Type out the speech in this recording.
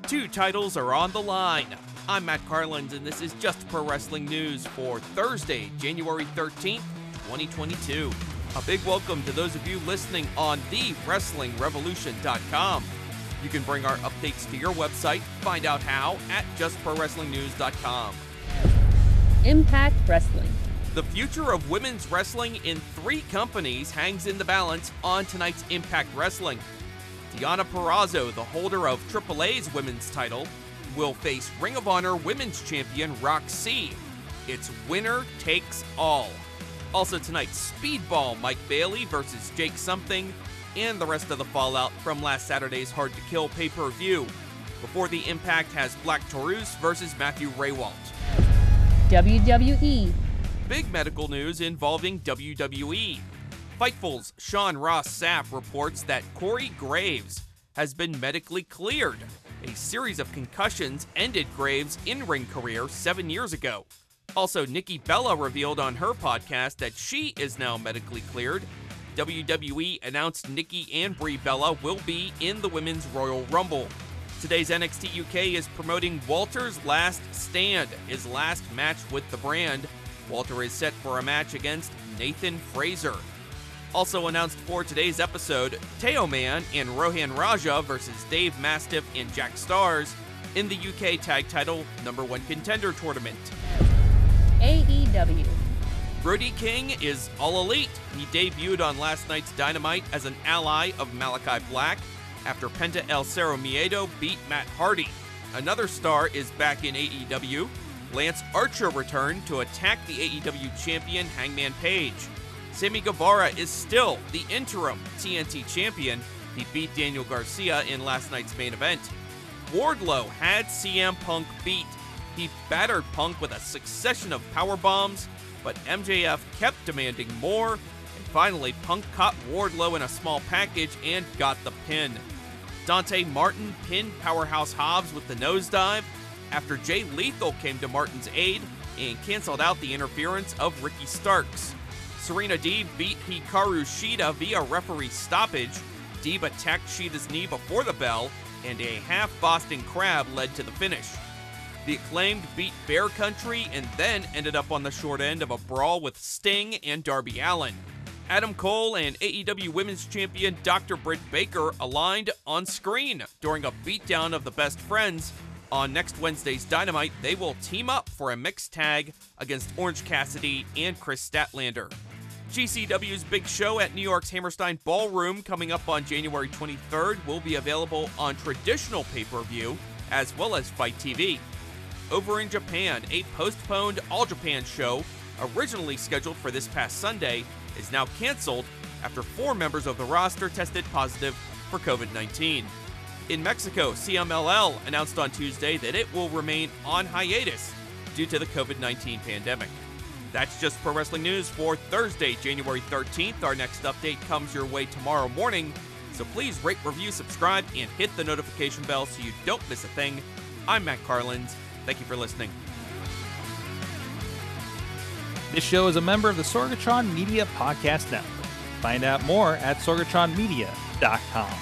Two titles are on the line. I'm Matt Carlins, and this is Just Pro Wrestling News for Thursday, January 13th, 2022. A big welcome to those of you listening on TheWrestlingRevolution.com. You can bring our updates to your website. Find out how at JustProWrestlingNews.com. Impact Wrestling. The future of women's wrestling in 3 companies hangs in the balance on tonight's Impact Wrestling. Deonna Purrazzo, the holder of AAA's women's title, will face Ring of Honor Women's Champion Rok-C. It's winner takes all. Also tonight, Speedball Mike Bailey versus Jake Something, and the rest of the fallout from last Saturday's Hard to Kill pay-per-view. Before the Impact has Black Taurus versus Matthew Rehwoldt. WWE. Big medical news involving WWE. Fightful's Sean Ross Sapp reports that Corey Graves has been medically cleared. A series of concussions ended Graves' in-ring career 7 years ago. Also, Nikki Bella revealed on her podcast that she is now medically cleared. WWE announced Nikki and Brie Bella will be in the Women's Royal Rumble. Today's NXT UK is promoting Walter's Last Stand, his last match with the brand. Walter is set for a match against Nathan Frazer. Also announced for today's episode, Teo Man and Rohan Raja versus Dave Mastiff and Jack Stars in the UK Tag Title #1 Contender Tournament. AEW. Brody King is All Elite. He debuted on last night's Dynamite as an ally of Malachi Black after Penta El Cerro Miedo beat Matt Hardy. Another star is back in AEW. Lance Archer returned to attack the AEW champion Hangman Page. Sammy Guevara is still the interim TNT champion. He beat Daniel Garcia in last night's main event. Wardlow had CM Punk beat. He battered Punk with a succession of power bombs, but MJF kept demanding more, and finally Punk caught Wardlow in a small package and got the pin. Dante Martin pinned Powerhouse Hobbs with the nosedive after Jay Lethal came to Martin's aid and canceled out the interference of Ricky Starks. Serena Deeb beat Hikaru Shida via referee stoppage. Deeb attacked Shida's knee before the bell, and a half Boston Crab led to the finish. The Acclaimed beat Bear Country and then ended up on the short end of a brawl with Sting and Darby Allin. Adam Cole and AEW Women's Champion Dr. Britt Baker aligned on screen during a beatdown of the Best Friends. On next Wednesday's Dynamite, they will team up for a mixed tag against Orange Cassidy and Chris Statlander. GCW's big show at New York's Hammerstein Ballroom coming up on January 23rd will be available on traditional pay-per-view as well as Fight TV. Over in Japan, a postponed All Japan show, originally scheduled for this past Sunday, is now canceled after 4 members of the roster tested positive for COVID-19. In Mexico, CMLL announced on Tuesday that it will remain on hiatus due to the COVID-19 pandemic. That's Just Pro Wrestling News for Thursday, January 13th. Our next update comes your way tomorrow morning, so please rate, review, subscribe, and hit the notification bell so you don't miss a thing. I'm Matt Carlins. Thank you for listening. This show is a member of the Sorgatron Media Podcast Network. Find out more at sorgatronmedia.com.